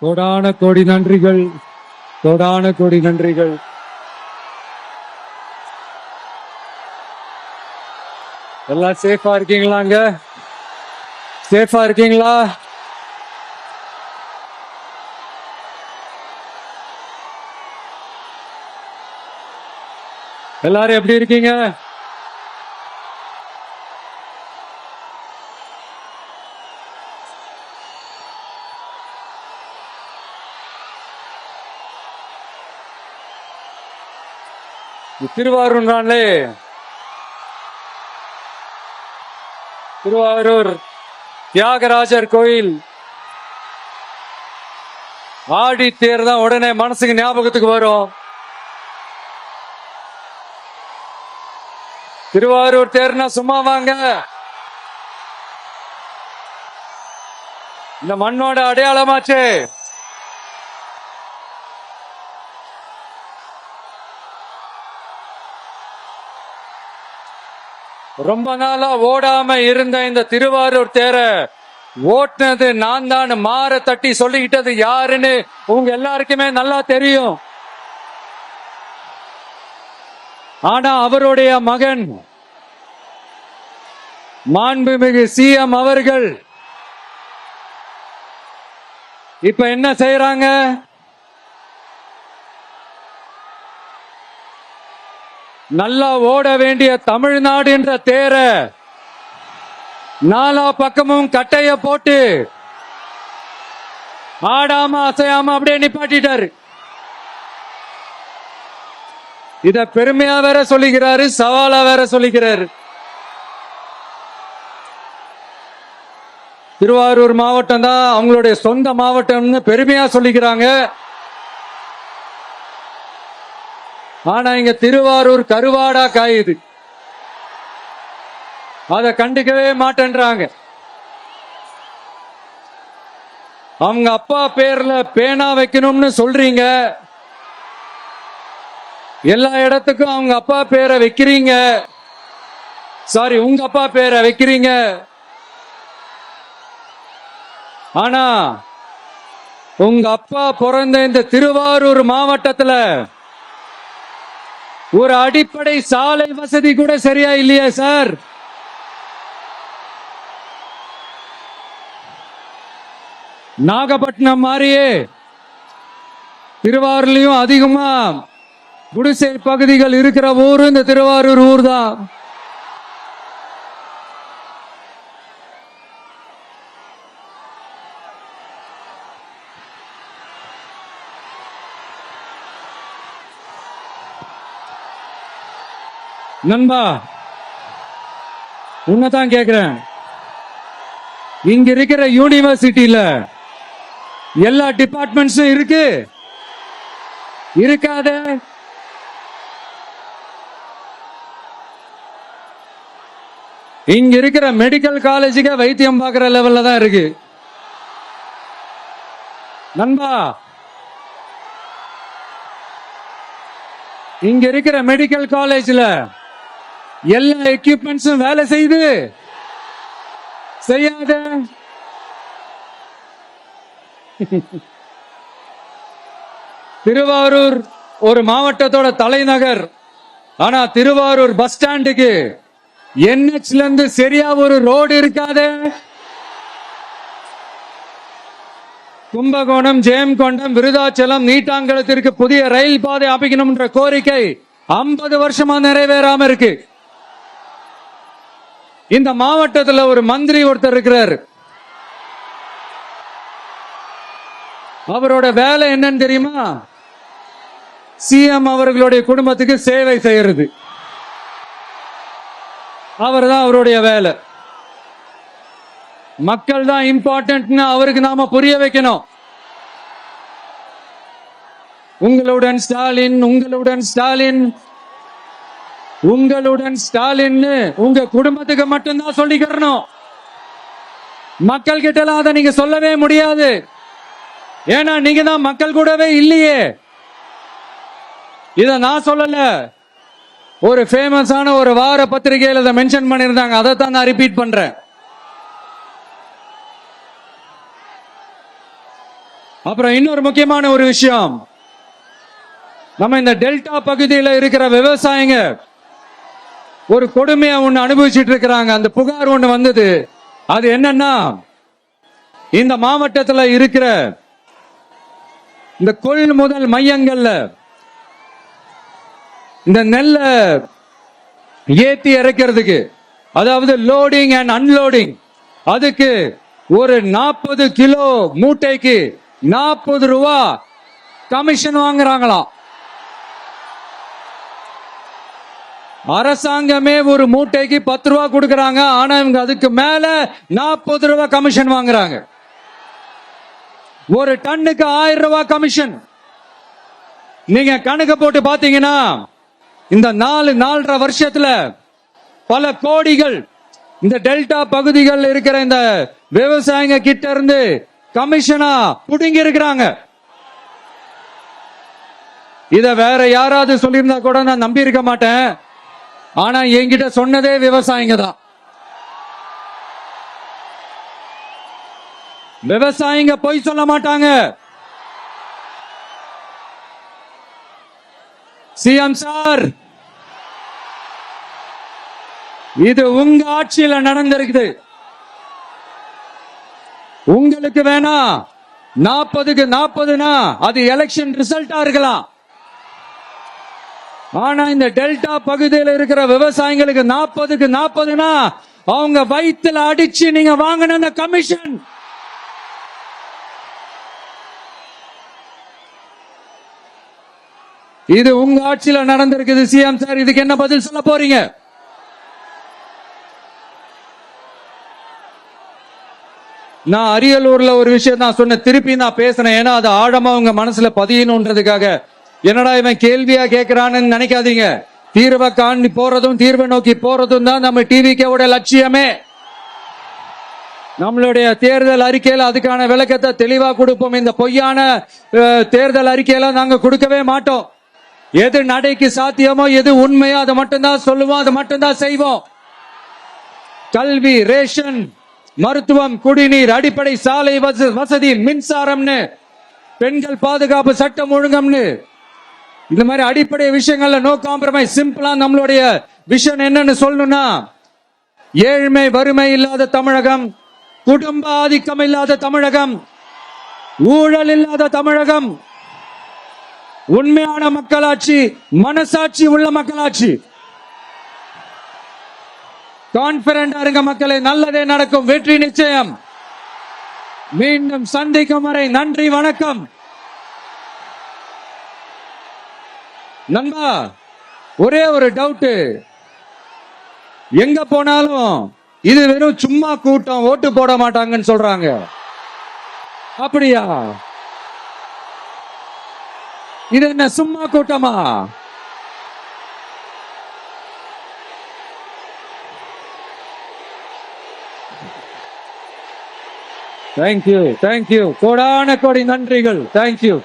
கோடான கோடி நன்றிகள், கோடான கோடி நன்றிகள். எல்லாம் சேஃபா இருக்கீங்களாங்க? சேஃபா இருக்கீங்களா? எல்லாரும் எப்படி இருக்கீங்க? திருவாரூர்னாலே திருவாரூர் தியாகராஜர் கோயில் ஆடி தேர் தான் உடனே மனசுக்கு ஞாபகத்துக்கு வரும். திருவாரூர் தேர்னா சும்மா வாங்க, இந்த மண்ணோட அடையாளமாச்சு. ரொம்ப நாளா ஓடாம இருந்த இந்த திருவாரூர் தேர ஓட்டுனது நான் தான், மாற தட்டி சொல்லிக்கிட்டது யாருன்னு உங்க எல்லாருக்குமே நல்லா தெரியும். ஆனா அவருடைய மகன் மாண்புமிகு சிஎம் அவர்கள் இப்ப என்ன செய்யறாங்க? நல்லா ஓட வேண்டிய தமிழ்நாடு என்ற தேர நாலா பக்கமும் கட்டைய போட்டு ஆடாம அசையாம அப்படியே நிப்பாட்டிட்டாரு. இத பெருமையா வேற சொல்லிக்கிறாரு, சவாலா வேற சொல்லிக்கிறாரு. திருவாரூர் மாவட்டம் தான் அவங்களுடைய சொந்த மாவட்டம்னு பெருமையா சொல்லிக்கிறாங்க. ஆனா இங்க திருவாரூர் கருவாடா காயுது, அத கண்டுக்கவே மாட்டேன்றாங்க. அவங்க அப்பா பேர்ல பேனா வைக்கணும்னு சொல்றீங்க, எல்லா இடத்துக்கும் அவங்க அப்பா பேரை வைக்கிறீங்க, சாரி உங்க அப்பா பேரை வைக்கிறீங்க. ஆனா உங்க அப்பா பிறந்த இந்த திருவாரூர் மாவட்டத்துல ஒரு அடிப்படை சாலை வசதி கூட சரியா இல்லையா சார்? நாகப்பட்டினம் மாதிரியே திருவாரூர்லயும் அதிகமா குடிசை பகுதிகள் இருக்கிற ஊர் இந்த திருவாரூர் ஊர் தான். நண்பா உன்னதான் கேக்குறேன், இங்க இருக்கிற யூனிவர்சிட்டியில எல்லா டிபார்ட்மெண்ட்ஸும் இருக்கு இருக்காத? இங்க இருக்கிற மெடிக்கல் காலேஜுக்கு வைத்தியம் பார்க்கிற லெவல்ல தான் இருக்கு. நண்பா இங்க இருக்கிற மெடிக்கல் காலேஜ்ல எல்லா எக்யூப்மெண்ட்ஸும் வேலை செய்து செய்யாத? திருவாரூர் ஒரு மாவட்டத்தோட தலைநகர், ஆனா திருவாரூர் பஸ் ஸ்டாண்டுக்கு NHல இருந்து சரியா ஒரு ரோடு இருக்காது. கும்பகோணம், ஜெயங்கொண்டம், விருதாச்சலம், நீட்டாங்கலத்திற்கு புதிய ரயில் பாதை அமைக்கணும் என்ற கோரிக்கை 50 வருஷமா நிறைவேறாம இருக்கு. இந்த மாவட்டத்தில் ஒரு மந்திரி ஒருத்தர் இருக்கிறார், அவரோட வேலை என்னன்னு தெரியுமா? சிஎம் அவர்களுடைய குடும்பத்துக்கு சேவை செய்யறது, அவர் தான் அவருடைய வேலை. மக்கள் தான் இம்பார்ட்டன்ட்னு அவருக்கு நாம புரிய வைக்கணும். உங்களுடன் ஸ்டாலின், உங்களுடன் ஸ்டாலின், உங்களுடன் ஸ்டாலின் உங்க குடும்பத்துக்கு மட்டும்தான் சொல்லிக்கிறணும். மக்கள் கிட்ட அதை நீங்க சொல்லவே முடியாது. ஏன்னா நீங்க தான் மக்கள் கூடவே இல்லையே. இத நான் சொல்லல, ஒரு ஃபேமஸான ஒரு வார பத்திரிகையில் இதை மென்ஷன் பண்ணியிருந்தாங்க, அதை தான் நான் ரிப்பீட் பண்றேன். அப்புறம் இன்னொரு முக்கியமான ஒரு விஷயம், நம்ம இந்த டெல்டா பகுதியில் இருக்கிற விவசாயிங்க ஒரு கொடுமையை ஒண்ணு அனுபவிச்சுட்டு இருக்கிறாங்க. அந்த புகார் ஒண்ணு வந்தது. அது என்னன்னா, இந்த மாவட்டத்தில் இருக்கிற இந்த கொள்முதல் மையங்கள்ல இந்த நெல்ல ஏத்தி இறக்கிறதுக்கு, அதாவது லோடிங் அண்ட் அன்லோடிங், அதுக்கு ஒரு 40 கிலோ மூட்டைக்கு 40 ரூபா கமிஷன் வாங்குறாங்களாம். அரசாங்கமே ஒரு மூட்டைக்கு 10 ரூபா கொடுக்கறாங்க. ஆனா இவங்க அதுக்கு மேல 40 ரூபா கமிஷன் வாங்குறாங்க. ஒரு டன்னுக்கு 1000 ரூபாய் கமிஷன். நீங்க கணக்கு போட்டு பாத்தீங்கன்னா இந்த 4.5 வருஷத்துல பல கோடிகள் இந்த டெல்டா பகுதிகள் இருக்கிற இந்த விவசாயிங்க கிட்ட இருந்து கமிஷனா புடுங்கி இருக்கிறாங்க. இத வேற யாராவது சொல்லியிருந்தா கூட நான் நம்பி இருக்க மாட்டேன். ஆனா என்கிட்ட சொன்னதே விவசாயிங்க தான். விவசாயிங்க பொய் சொல்ல மாட்டாங்க. சிஎம் சார், இது உங்க ஆட்சியில நடந்திருக்குது. உங்களுக்கு வேணா 40க்கு 40னா அது எலெக்ஷன் ரிசல்ட்டா இருக்கலாம். ஆனா இந்த டெல்டா பகுதியில் இருக்கிற விவசாயிகளுக்கு 40க்கு 40னா அவங்க வயிற்றுல அடிச்சு நீங்க வாங்கின அந்த கமிஷன். இது உங்க ஆட்சியில நடந்திருக்குது. சிஎம் சார், இதுக்கு என்ன பதில் சொல்ல போறீங்க? நான் அரியலூர்ல ஒரு விஷயம் நான் சொன்ன, திருப்பி நான் பேசினேன். ஏன்னா அது ஆழமா உங்க மனசுல பதியணும்ன்றதுக்காக. என்னடா இவன் கேள்வியா கேட்கிறான்னு நினைக்காதீங்க. தீர்வை காண்டி போறதும் தீர்வை நோக்கி போறதும் தான் நம்ம டிவிக்கோட லட்சியமே. நம்மளுடைய தேர்தல் அறிக்கையில அதுக்கான விளக்கத்தை தெளிவா கொடுப்போம். இந்த பொய்யான தேர்தல் அறிக்கையில நாங்க கொடுக்கவே மாட்டோம். எது நடைக்கு சாத்தியமோ, எது உண்மையோ அதை மட்டும்தான் சொல்லுவோம், அதை மட்டும்தான் செய்வோம். கல்வி, ரேஷன், மருத்துவம், குடிநீர், அடிப்படை சாலை வசதி, மின்சாரம்னு, பெண்கள் பாதுகாப்பு, சட்டம் ஒழுங்கம்னு, இந்த மாதிரி அடிப்படை விஷயங்கள்ல நோ காம்ப்ரமைஸ். சிம்பிளா நம்மளுடைய விஷன் என்னன்னு சொல்லணும்னா, ஏழ்மை வறுமை இல்லாத தமிழகம், குடும்ப ஆதிக்கம் இல்லாத தமிழகம், ஊழல் இல்லாத தமிழகம், உண்மையான மக்களாட்சி, மனசாட்சி உள்ள மக்களாட்சி. கான்பிடன்டா இருங்க மக்களே, நல்லதே நடக்கும், வெற்றி நிச்சயம். மீண்டும் சந்திக்கும் வரை நன்றி, வணக்கம். நண்பா, ஒரே ஒரு டவுட், எங்க போனாலும் இது வெறும் சும்மா கூட்டம், ஓட்டு போட மாட்டாங்கன்னு சொல்றாங்க. அப்படியா? இது என்ன சும்மா கூட்டமா? தேங்க்யூ, தேங்க்யூ, கோடான கோடி நன்றிகள். தேங்க்யூ.